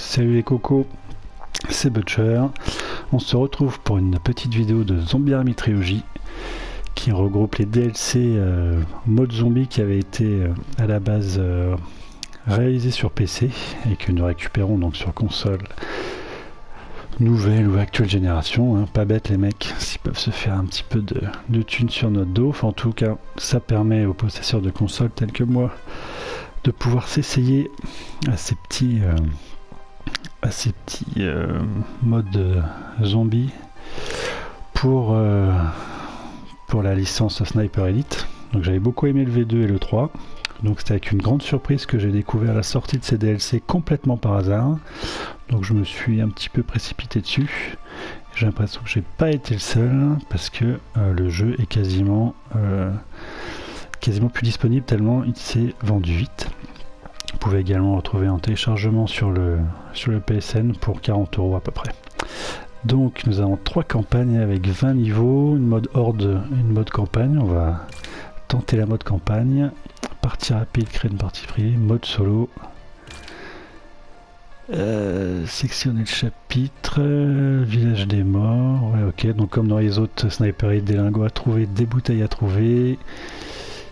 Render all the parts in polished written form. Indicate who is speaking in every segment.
Speaker 1: Salut les cocos, c'est Butcher. On se retrouve pour une petite vidéo de Zombie Army Trilogy qui regroupe les DLC mode zombie qui avaient été à la base réalisés sur PC et que nous récupérons donc sur console nouvelle ou actuelle génération, hein. Pas bête les mecs, s'ils peuvent se faire un petit peu de thunes sur notre dos. Enfin, en tout cas, ça permet aux possesseurs de consoles tels que moi de pouvoir s'essayer à ces petits modes zombies pour la licence Sniper Elite. Donc j'avais beaucoup aimé le V2 et le 3. Donc c'était avec une grande surprise que j'ai découvert la sortie de ces DLC complètement par hasard. Donc je me suis un petit peu précipité dessus. J'ai l'impression que j'ai pas été le seul parce que le jeu est quasiment plus disponible tellement il s'est vendu vite. Vous pouvez également le retrouver en téléchargement sur le PSN pour 40 € à peu près. Donc nous avons 3 campagnes avec 20 niveaux, une mode horde et une mode campagne. On va tenter la mode campagne. Partie rapide, créer une partie privée, mode solo. Sectionner le chapitre, village des morts. Ouais, ok, donc comme dans les autres Sniper Elite, des lingots à trouver, des bouteilles à trouver.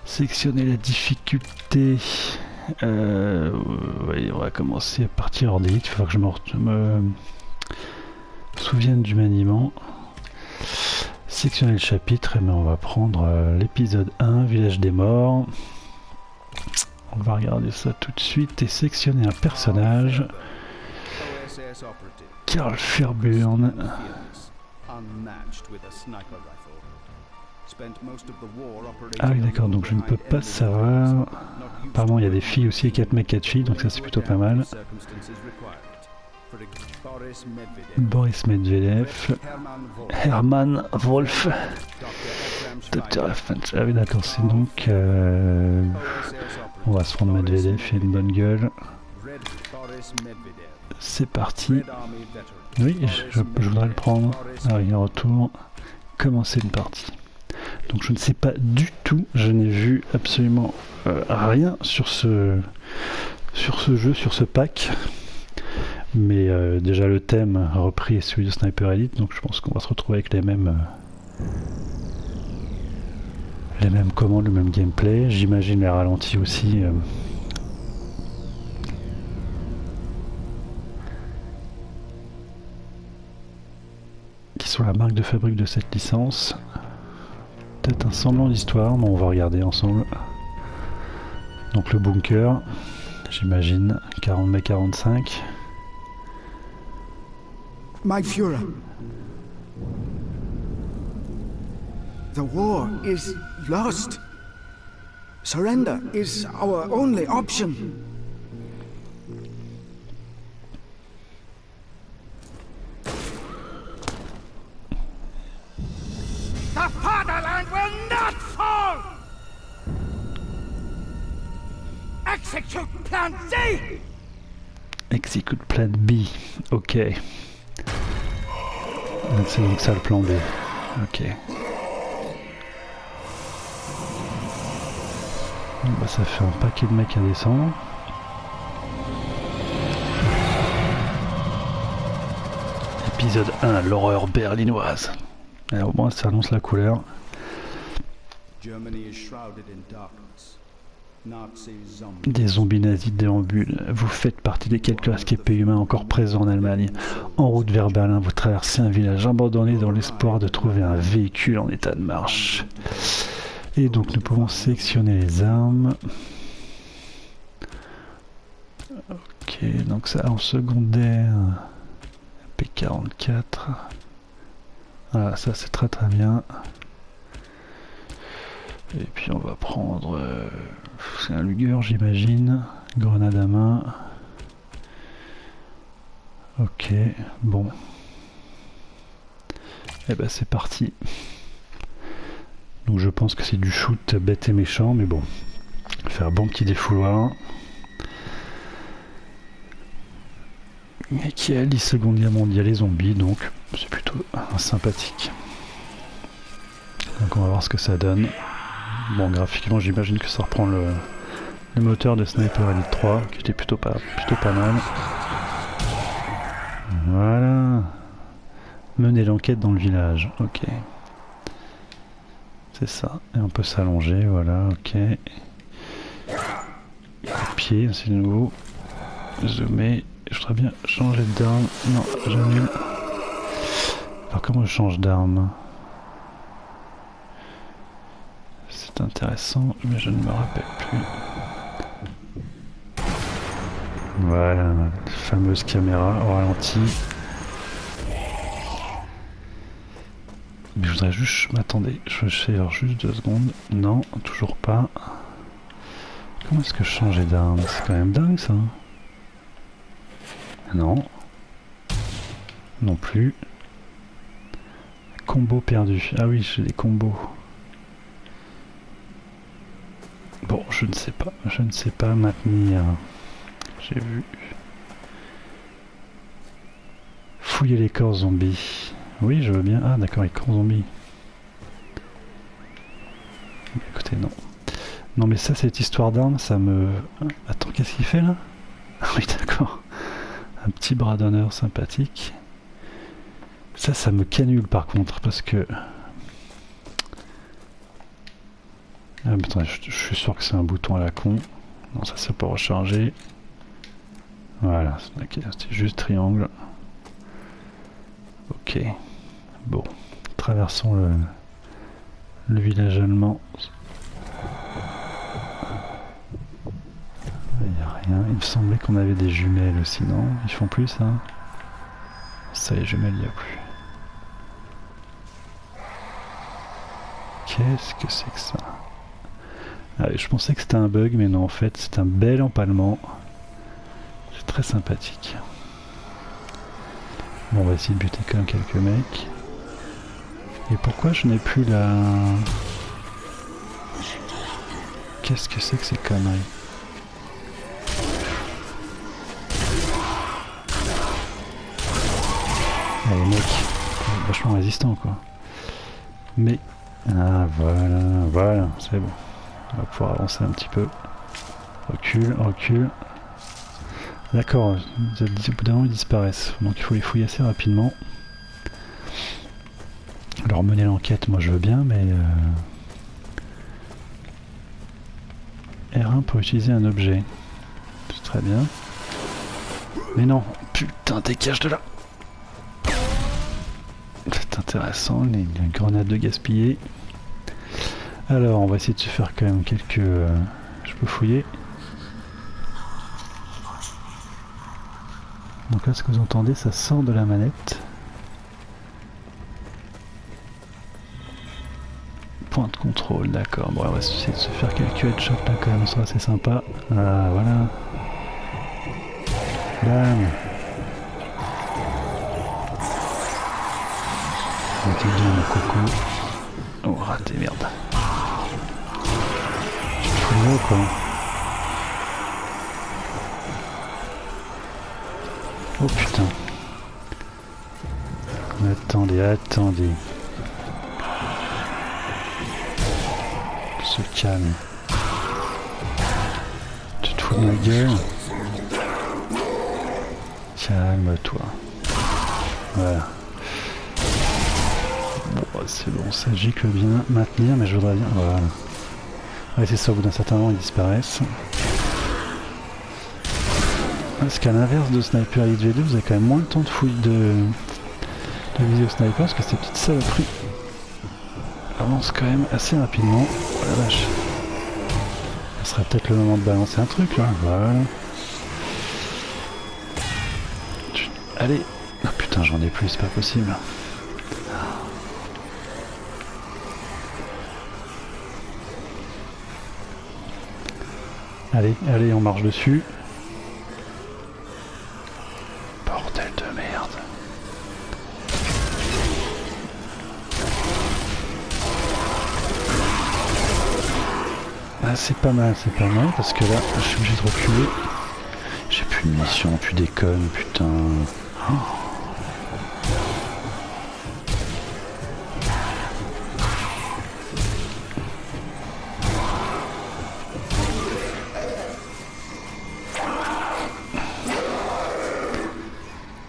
Speaker 1: Sectionner la difficulté. Ouais, on va commencer à partir hors d'élite. Il faut que je me souvienne du maniement. Sectionner le chapitre, et bien on va prendre l'épisode 1, village des morts. On va regarder ça tout de suite et sectionner un personnage. Carl Fairburn. Ah oui d'accord, donc je ne peux pas savoir. Apparemment il y a des filles aussi, 4 mecs, 4 filles, donc ça c'est plutôt pas mal. Boris Medvedev. Herman Wolf. Dr. F. Ah oui d'accord, c'est donc... on va se prendre Medvedev, il a une bonne gueule. C'est parti. Oui, je voudrais le prendre. Allez, retour. Commencer une partie. Donc je ne sais pas du tout, je n'ai vu absolument rien sur ce jeu, sur ce pack. Mais déjà le thème repris est celui de Sniper Elite, donc je pense qu'on va se retrouver avec les mêmes commandes, le même gameplay. J'imagine les ralentis aussi. Qui sont la marque de fabrique de cette licence. Peut-être un semblant d'histoire, mais on va regarder ensemble. Donc le bunker, j'imagine, 40 mai 45.
Speaker 2: My Führer, the war is lost. Surrender is our only option. The fatherland will not fall! Execute Plan Z!
Speaker 1: Execute Plan B, ok. C'est donc ça le plan B, ok. Bah, ça fait un paquet de mecs à descendre. Épisode 1, l'horreur berlinoise. Et au moins ça annonce la couleur. Des zombies nazis déambulent. Vous faites partie des quelques rescapés humains encore présents en Allemagne. En route vers Berlin, vous traversez un village abandonné dans l'espoir de trouver un véhicule en état de marche. Et donc nous pouvons sélectionner les armes. Ok, donc ça en secondaire. P44. Voilà, ça c'est très très bien. Et puis on va prendre... c'est un Luger j'imagine. Grenade à main. Ok, bon. Et ben c'est parti. Donc je pense que c'est du shoot bête et méchant, mais bon. Faire un bon petit défouloir. Et qui est la Seconde Guerre mondiale et zombies, donc c'est plutôt sympathique. Donc on va voir ce que ça donne. Bon, graphiquement j'imagine que ça reprend le moteur de Sniper Elite 3 qui était plutôt pas mal. voilà. Mener l'enquête dans le village, ok. C'est ça, et on peut s'allonger, voilà, ok. Pied, c'est nouveau. Zoomer, je voudrais bien changer d'arme. Non, j'annule. Alors comment je change d'arme? C'est intéressant, mais je ne me rappelle plus. Voilà, la fameuse caméra au ralenti. Mais je voudrais juste... M'attendez, je fais alors juste 2 secondes. Non, toujours pas. Comment est-ce que je changeais d'arme? C'est quand même dingue ça. Non. Non plus. Combo perdu. Ah oui, j'ai des combos. Bon, je ne sais pas. Je ne sais pas maintenir. J'ai vu. Fouiller les corps zombies. Oui, je veux bien. Ah d'accord, les corps zombies. Écoutez, non. Non mais ça, cette histoire d'armes, ça me... Attends, qu'est-ce qu'il fait là? Ah oui, d'accord. Un petit bras d'honneur sympathique. Ça me cannule par contre, parce que... Ah mais attendez, je suis sûr que c'est un bouton à la con. Non, ça c'est pour recharger. Voilà, c'est juste triangle. Ok. Bon, traversons le village allemand. Il n'y a rien. Il me semblait qu'on avait des jumelles aussi, non? Ils font plus ça? Ça, les jumelles, il n'y a plus. Qu'est-ce que c'est que ça? Ah, je pensais que c'était un bug, mais non, en fait, c'est un bel empalement. C'est très sympathique. Bon, on va essayer de buter quand même quelques mecs. Et pourquoi je n'ai plus la... Qu'est-ce que c'est que ces conneries? Ah, les mecs, vachement résistants quoi. Mais... Ah voilà, voilà, c'est bon. On va pouvoir avancer un petit peu. Recule, recule. D'accord, au bout d'un moment ils disparaissent. Donc il faut les fouiller assez rapidement. Alors mener l'enquête, moi je veux bien, mais... R1 pour utiliser un objet. C'est très bien. Mais non, putain, dégage de là! C'est intéressant, les grenades de gaspiller. Alors, on va essayer de se faire quand même quelques... je peux fouiller. Donc là, ce que vous entendez, ça sort de la manette. Point de contrôle, d'accord. Bon, on va essayer de se faire quelques headshots là quand même, ça sera assez sympa. Ah, voilà. Bam. Mettez bien le coco. Oh, raté, merde. Je suis là, quoi. Oh putain. Attendez, attendez. Se calme. Tu te fous de ma gueule? Calme-toi. Voilà. Bon, c'est bon, ça gicle bien. Maintenir, mais je voudrais bien... Voilà. Ouais, c'est ça, au bout d'un certain moment, ils disparaissent. Parce qu'à l'inverse de Sniper Elite V2, vous avez quand même moins le temps de fouiller de viser au sniper, parce que ces petites saloperies avancent quand même assez rapidement. Oh la vache. Ce serait peut-être le moment de balancer un truc là. Voilà. Allez. Oh putain, j'en ai plus, c'est pas possible. Allez, allez, on marche dessus. Bordel de merde. Ah, c'est pas mal, parce que là, je suis obligé de reculer. J'ai plus de munitions, tu déconnes, putain. Oh.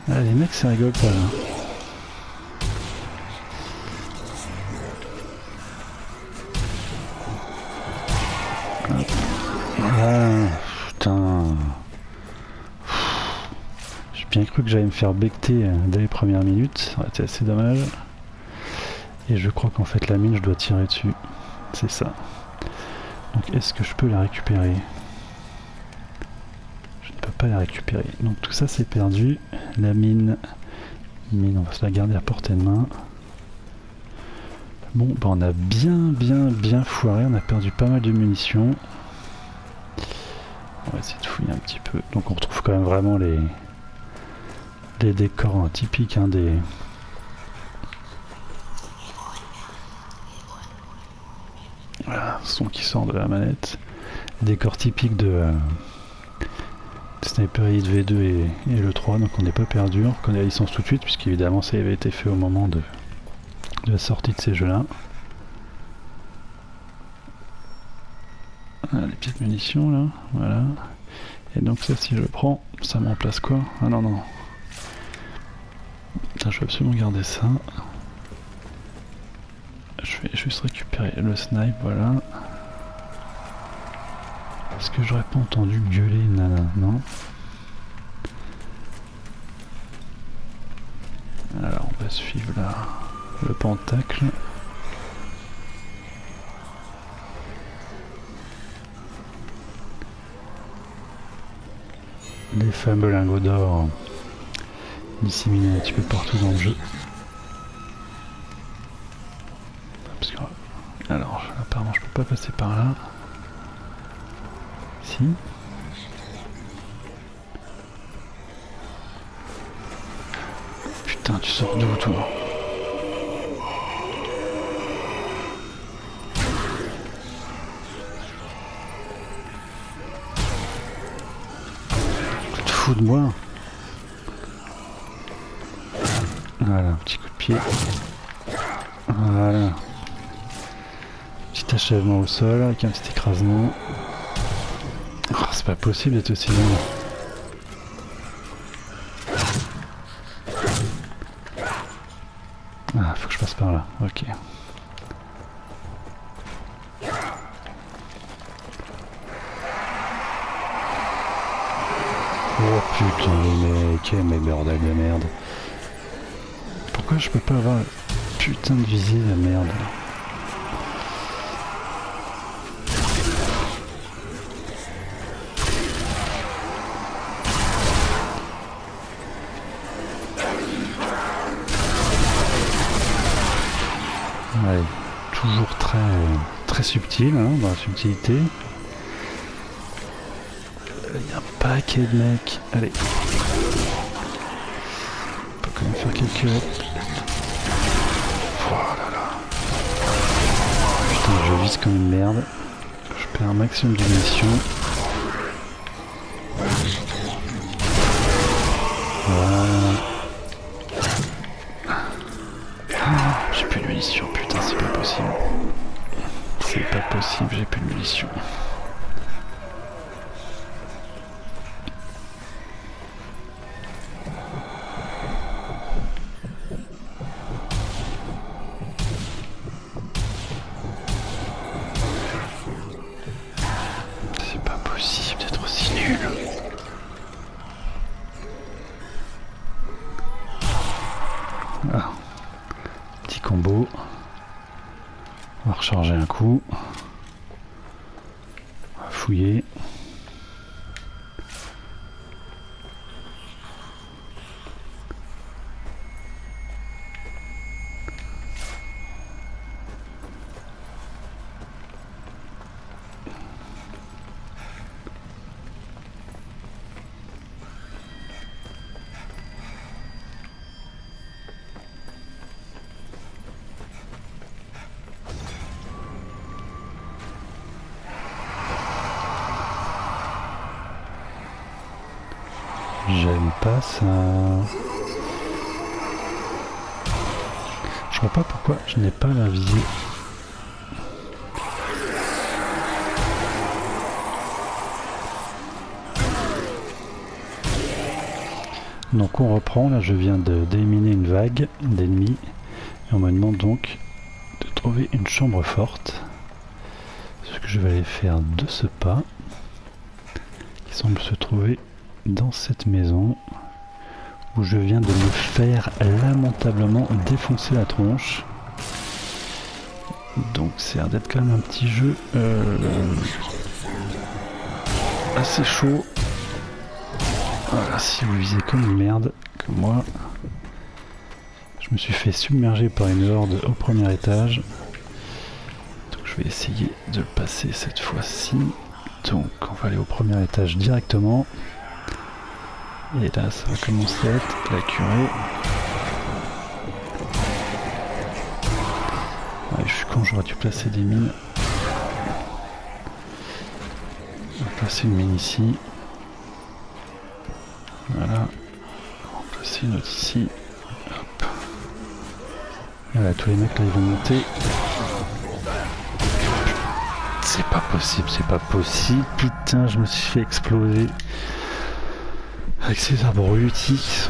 Speaker 1: Ah, les mecs, ça rigole pas là. Ah, putain. J'ai bien cru que j'allais me faire becter dès les premières minutes. Ça aurait été assez dommage. Et je crois qu'en fait la mine, je dois tirer dessus. C'est ça. Donc est-ce que je peux la récupérer? Je ne peux pas la récupérer. Donc tout ça c'est perdu. La mine, on va se la garder à portée de main. Bon, bah on a bien foiré. On a perdu pas mal de munitions. On va essayer de fouiller un petit peu. Donc on retrouve quand même vraiment les décors typiques des... Voilà, son qui sort de la manette. Décor typique de Sniper Elite V2 et le 3, donc on n'est pas perdu, on reconnaît la licence tout de suite, puisqu'évidemment ça avait été fait au moment de la sortie de ces jeux-là. Voilà, les petites munitions là, voilà. Et donc ça, si je le prends, ça me remplace quoi? Ah non, non. Putain, je vais absolument garder ça. Je vais juste récupérer le snipe, voilà. Est-ce que j'aurais pas entendu gueuler une nana? Non. Alors on va suivre là le pentacle. Les fameux lingots d'or disséminés un petit peu partout dans le jeu. Parce que, alors apparemment je peux pas passer par là. Si. Putain, tu sors d'où toi? Tu te fous de moi? Voilà, un petit coup de pied. Voilà. Petit achèvement au sol avec un petit écrasement. Oh, c'est pas possible d'être aussi long. Ah, faut que je passe par là, ok. Oh putain les mecs, mais bordel de merde. Pourquoi je peux pas avoir putain de visée la merde? Ouais, toujours très subtil dans la subtilité. Il y a un paquet de mecs. Allez. On peut quand même faire quelques... Oh là là. Putain, je vise comme une merde. Je perds un maximum de munitions. Voilà. J'ai plus de munitions, putain, c'est pas possible. C'est pas possible, j'ai plus de munitions. C'est pas possible d'être aussi nul. Ah. Petit combo. On va recharger un coup. On va fouiller. J'aime pas ça. Je vois pas pourquoi je n'ai pas la visée. Donc on reprend, là je viens d'éliminer une vague d'ennemis et on me demande donc de trouver une chambre forte. Ce que je vais aller faire de ce pas, qui semble se trouver dans cette maison où je viens de me faire lamentablement défoncer la tronche. Donc c'est l'air d'être quand même un petit jeu assez chaud. Voilà, si vous visez comme une merde, comme moi, je me suis fait submerger par une horde au premier étage. Donc je vais essayer de le passer cette fois-ci. Donc on va aller au premier étage directement. Et là ça va commencer à être la curée. Ouais, je suis con, j'aurais dû placer des mines. On va placer une mine ici. Voilà, on va placer une autre ici. Hop. Voilà, tous les mecs là ils vont monter. C'est pas possible, c'est pas possible. Putain, je me suis fait exploser. Avec ces abrutis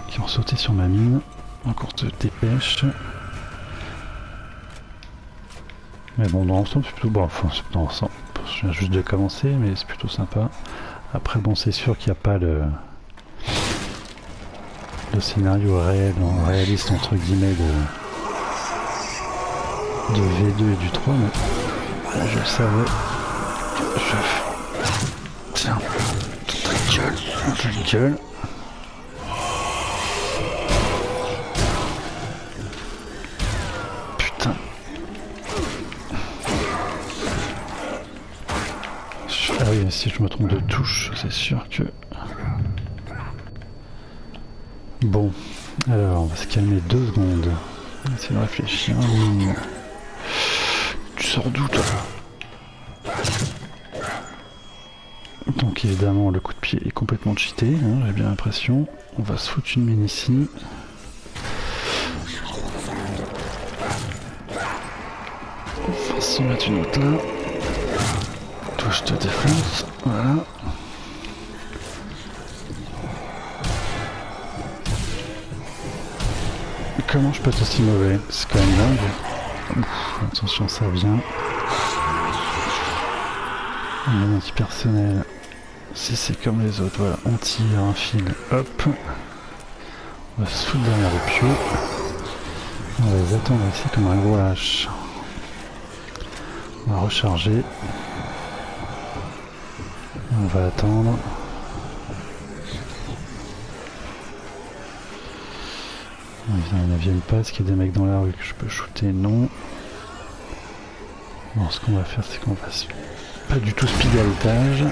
Speaker 1: qui ont sauté sur ma mine. Encore de dépêche. Mais bon, dans l'ensemble, c'est plutôt bon. Enfin, dans l'ensemble, je viens juste de commencer, mais c'est plutôt sympa. Après, bon, c'est sûr qu'il n'y a pas le scénario réel, réaliste entre guillemets de V2 et du 3, mais je le savais. Tiens, ta gueule. Putain. Ah oui, si je me trompe de touche, c'est sûr que... Bon, alors on va se calmer 2 secondes. On va essayer de réfléchir. Tu sors d'où toi? Donc évidemment le coup de pied est complètement cheaté, hein, j'ai bien l'impression. On va se foutre une mine ici. On va s'en mettre une autre là. Toi je te défonce, voilà. Comment je peux être aussi mauvais? C'est quand même dingue. Ouf, attention, ça vient. Un anti-personnel. Si c'est comme les autres, voilà, on tire un fil, hop. On va se foutre derrière le pieu. On va les attendre ici comme un gros lâche. On va recharger. On va attendre. Ils ne viennent pas, est-ce qu'il y a des mecs dans la rue que je peux shooter? Non. Bon, ce qu'on va faire, c'est qu'on va pas du tout speeder à l'étage,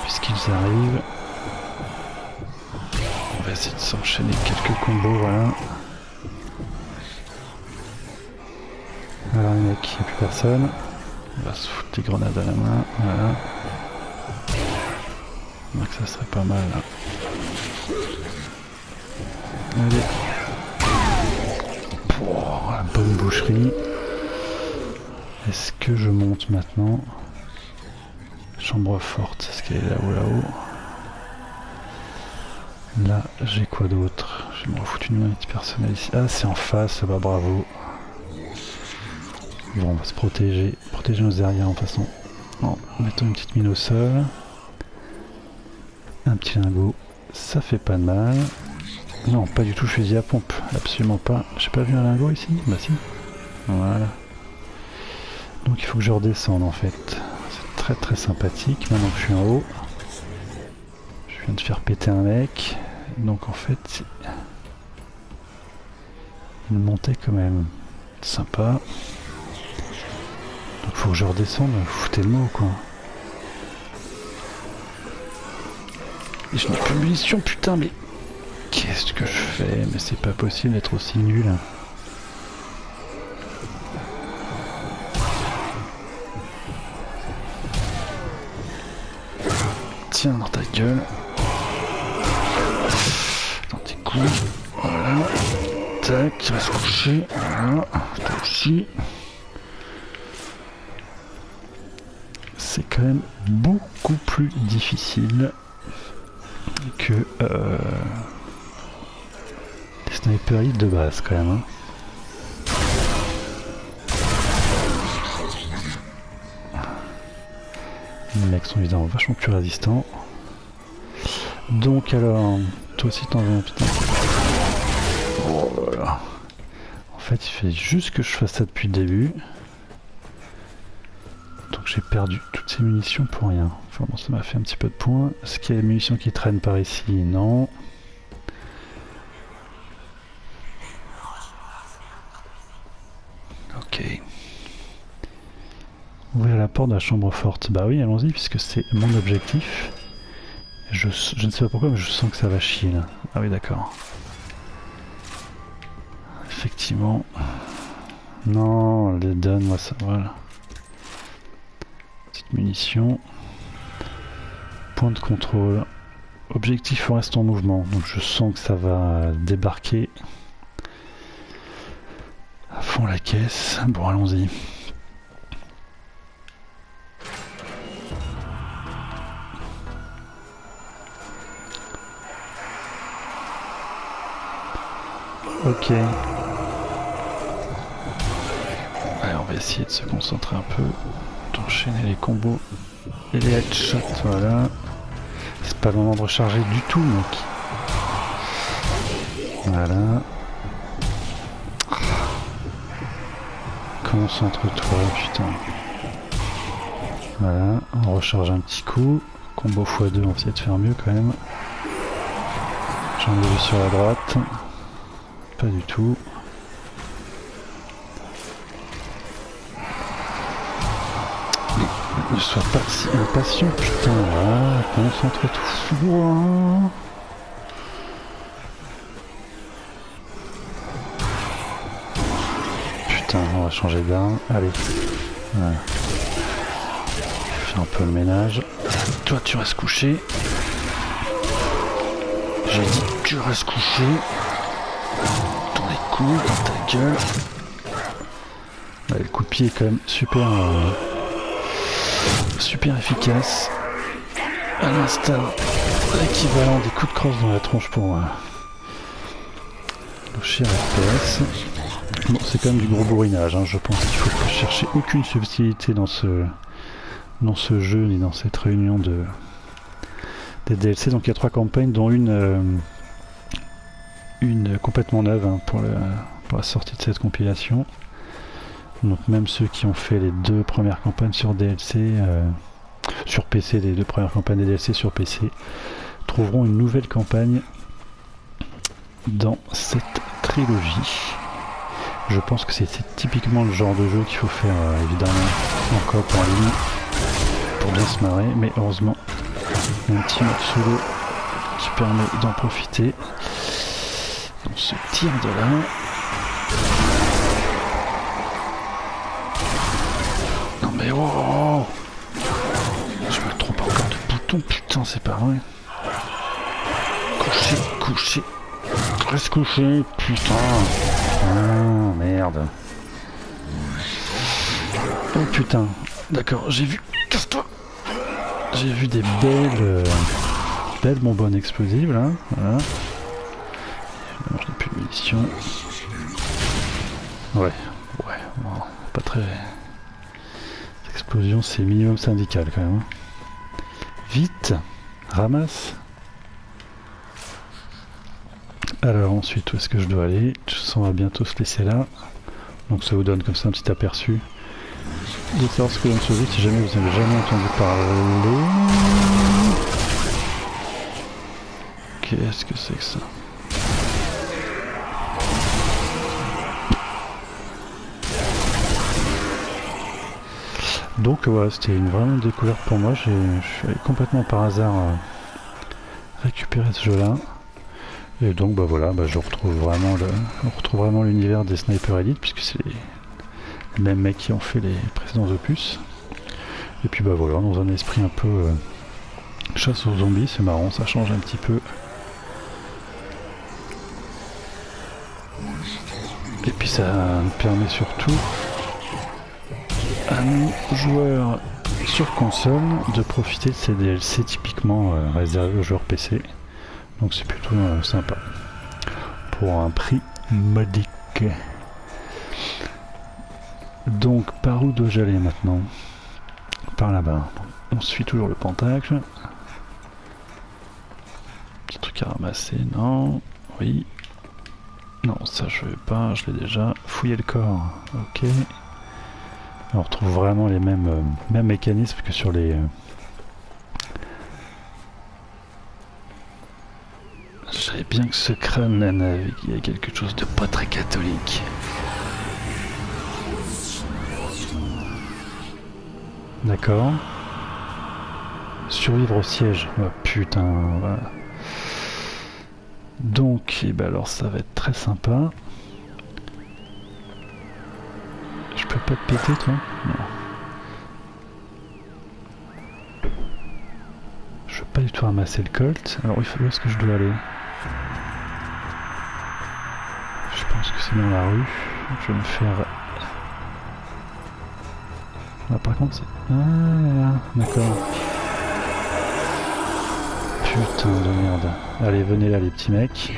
Speaker 1: puisqu'ils arrivent. On va essayer de s'enchaîner quelques combos, voilà. Alors les mecs, il n'y a plus personne. On va se foutre des grenades à la main, voilà. Donc ça serait pas mal là. Allez. Oh, la bonne boucherie. Est-ce que je monte maintenant? Chambre forte, est-ce qu'elle est là-haut, là-haut? Là, j'ai quoi d'autre? Je vais me refoutre une unité personnelle ici. Ah, c'est en face, bah bravo. Bon, on va se protéger. Protéger nos arrières en façon. Bon, mettons une petite mine au sol. Un petit lingot, ça fait pas de mal. Non, pas du tout fusil à pompe, absolument pas. J'ai pas vu un lingot ici? Bah si. Voilà. Donc il faut que je redescende en fait. C'est très très sympathique. Maintenant que je suis en haut, je viens de faire péter un mec. Donc en fait, il montait quand même. Sympa. Donc il faut que je redescende. Foutez le mot quoi. Et je n'ai plus de munitions, putain, mais qu'est-ce que je fais? Mais c'est pas possible d'être aussi nul. Tiens dans ta gueule. Dans tes couilles. Voilà. Tac, il va se coucher. Voilà. Toi aussi. C'est quand même beaucoup plus difficile que les Sniper Elite de base quand même. Hein. Les mecs sont évidemment vachement plus résistants. Donc alors, toi aussi t'en veux un putain. Oh là là. En fait il fait juste que je fasse ça depuis le début. Donc j'ai perdu toutes ces munitions pour rien. Enfin bon, ça m'a fait un petit peu de points. Est-ce qu'il y a des munitions qui traînent par ici? Non. Ok. Ouvrir la porte de la chambre forte. Bah oui, allons-y, puisque c'est mon objectif. Je ne sais pas pourquoi, mais je sens que ça va chier là. Ah oui, d'accord. Effectivement. Non, les donne-moi ça, voilà. Petite munition. Point de contrôle. Objectif reste en mouvement, donc je sens que ça va débarquer. À fond la caisse. Bon, allons-y. Ok. Allez, on va essayer de se concentrer un peu, d'enchaîner les combos et les headshots, voilà. C'est pas le moment de recharger du tout, mec. Voilà. Concentre-toi, putain. Voilà, on recharge un petit coup. Combo x2, on va essayer de faire mieux quand même. J'en ai vu sur la droite. Pas du tout. Ne sois pas si impatient, putain, voilà, concentre-toi. Putain, on va changer d'arme, allez. Voilà. Fais un peu le ménage. Toi, tu restes couché. J'ai dit, tu restes couché. Dans les couilles, dans ta gueule. Ouais, le coup de pied est quand même super... super efficace, à l'instar l'équivalent des coups de crosse dans la tronche pour le cher FPS. Bon, c'est quand même du gros bourrinage, hein. Je pense qu'il faut pas chercher aucune subtilité dans ce jeu ni dans cette réunion des DLC. Donc il y a 3 campagnes dont une complètement neuve, hein, pour la sortie de cette compilation. Donc même ceux qui ont fait les 2 premières campagnes sur DLC, sur PC, les 2 premières campagnes des DLC sur PC, trouveront une nouvelle campagne dans cette trilogie. Je pense que c'est typiquement le genre de jeu qu'il faut faire, évidemment, en coop en ligne, pour bien se marrer, mais heureusement, il y a un petit mode solo qui permet d'en profiter. On se tire de là. Mais oh, je me trompe encore de bouton, putain, c'est pas vrai. Couché, couché. Reste couché, putain. Oh, merde. Oh putain. D'accord, j'ai vu. Casse-toi. J'ai vu des belles bonbonnes explosives là. Voilà. Bon, je n'ai plus de munitions. Ouais, bon, pas très... Explosion, c'est minimum syndical quand même. Vite, ramasse. Alors ensuite, où est-ce que je dois aller? On va bientôt se laisser là. Donc ça vous donne comme ça un petit aperçu de savoir ce que l'on se dit si jamais vous n'avez jamais entendu parler. Qu'est-ce que c'est que ça? Donc voilà, c'était une vraiment découverte pour moi. Je suis allé complètement par hasard récupérer ce jeu là. Et donc bah voilà, je retrouve vraiment l'univers des Sniper Elite, puisque c'est les mêmes mecs qui ont fait les précédents opus. Et puis bah voilà, dans un esprit un peu chasse aux zombies, c'est marrant, ça change un petit peu. Et puis ça me permet surtout à nous joueurs sur console de profiter de ces DLC typiquement réservés aux joueurs PC. Donc c'est plutôt sympa. Pour un prix modique. Donc par où dois-je aller maintenant? Par là-bas. On suit toujours le pentacle. Petit truc à ramasser, non? Oui. Non, ça je vais pas, je l'ai déjà. Fouiller le corps, ok. On retrouve vraiment les mêmes mécanismes que sur les... Je savais bien que ce crâne là naviguait quelque chose de pas très catholique. D'accord. Survivre au siège. Oh putain, voilà. Donc, et ben alors ça va être très sympa. Je peux pas te péter toi? Non. Je veux pas du tout ramasser le colt. Alors où est-ce que je dois aller? Je pense que c'est dans la rue. Je vais me faire... Ah, par contre c'est... Ah, d'accord. Putain de merde. Allez, venez là les petits mecs.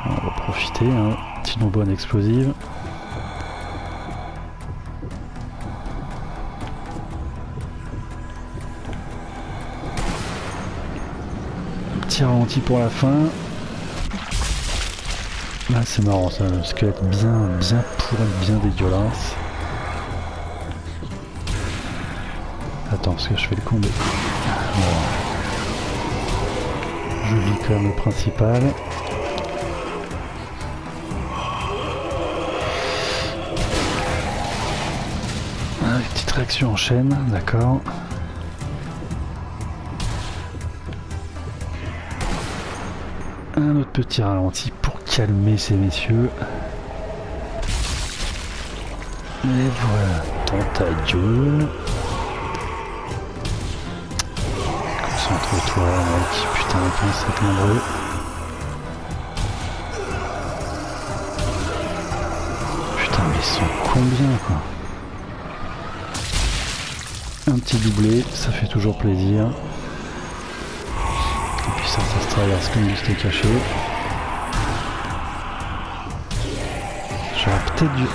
Speaker 1: On va profiter, hein. Petite bonbonne explosive. Un petit ralenti pour la fin. Ah, c'est marrant ça, le squelette bien pourri, bien dégueulasse. Attends, parce que je fais le combo. Voilà. Je vis quand même le principal. Ah, petite réaction en chaîne, d'accord. Un autre petit ralenti pour calmer ces messieurs. Et voilà, dans ta gueule. Concentre-toi, mec. Putain, comment c'est nombreux. Putain, mais ils sont combien, quoi? Un petit doublé, ça fait toujours plaisir. Et puis ça se traverse comme du steak caché. J'aurais peut-être dû...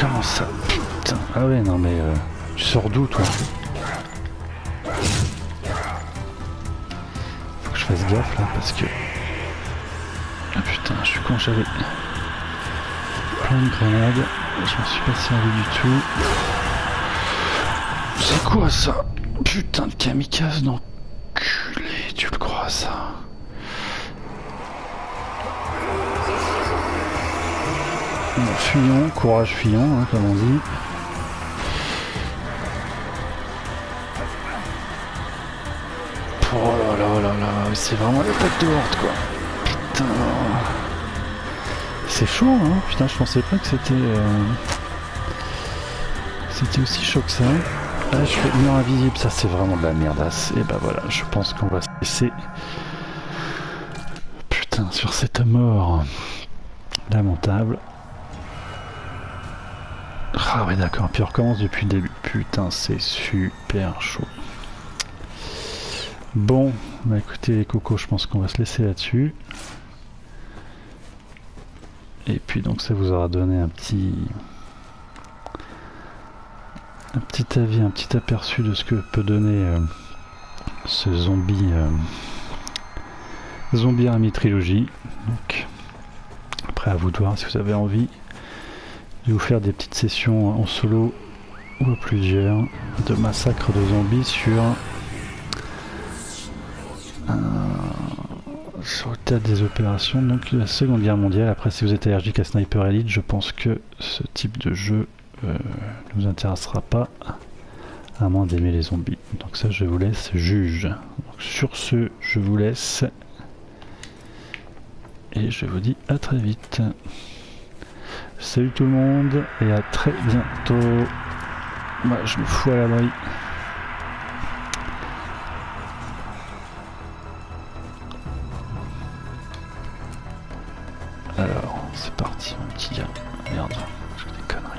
Speaker 1: Comment ça? Putain. Ah ouais, non mais... tu sors d'où, toi? Faut que je fasse gaffe, là, parce que... Ah putain, je suis con, j'avais... plein de grenades. Je m'en suis pas servi du tout. C'est quoi, ça? Putain de kamikaze d'enculé, tu le crois, ça? Bon, fuyons, courage fuyons, hein, comme on dit. Oh là là là là, c'est vraiment l'attaque de horde, quoi. Putain. C'est chaud, hein. Putain, je pensais pas que c'était... C'était aussi chaud que ça. Là, je fais mur invisible, ça c'est vraiment de la merdasse. Et bah voilà, je pense qu'on va se laisser... Putain, sur cette mort lamentable. Ah ouais d'accord, puis on recommence depuis le début. Putain, c'est super chaud. Bon, bah écoutez les cocos, je pense qu'on va se laisser là-dessus. Et puis donc ça vous aura donné un petit avis, un petit aperçu de ce que peut donner ce zombie Army Trilogy. Donc après à vous de voir si vous avez envie. Je vais vous faire des petites sessions en solo ou à plusieurs de massacre de zombies sur le théâtre des opérations, donc la Seconde Guerre mondiale. Après, si vous êtes allergique à Sniper Elite, je pense que ce type de jeu ne vous intéressera pas, à moins d'aimer les zombies. Donc ça, je vous laisse juge. Donc, sur ce, je vous laisse et je vous dis à très vite. Salut tout le monde et à très bientôt. Moi, je me fous à l'abri. Alors, c'est parti mon petit gars. Merde, je fais des conneries.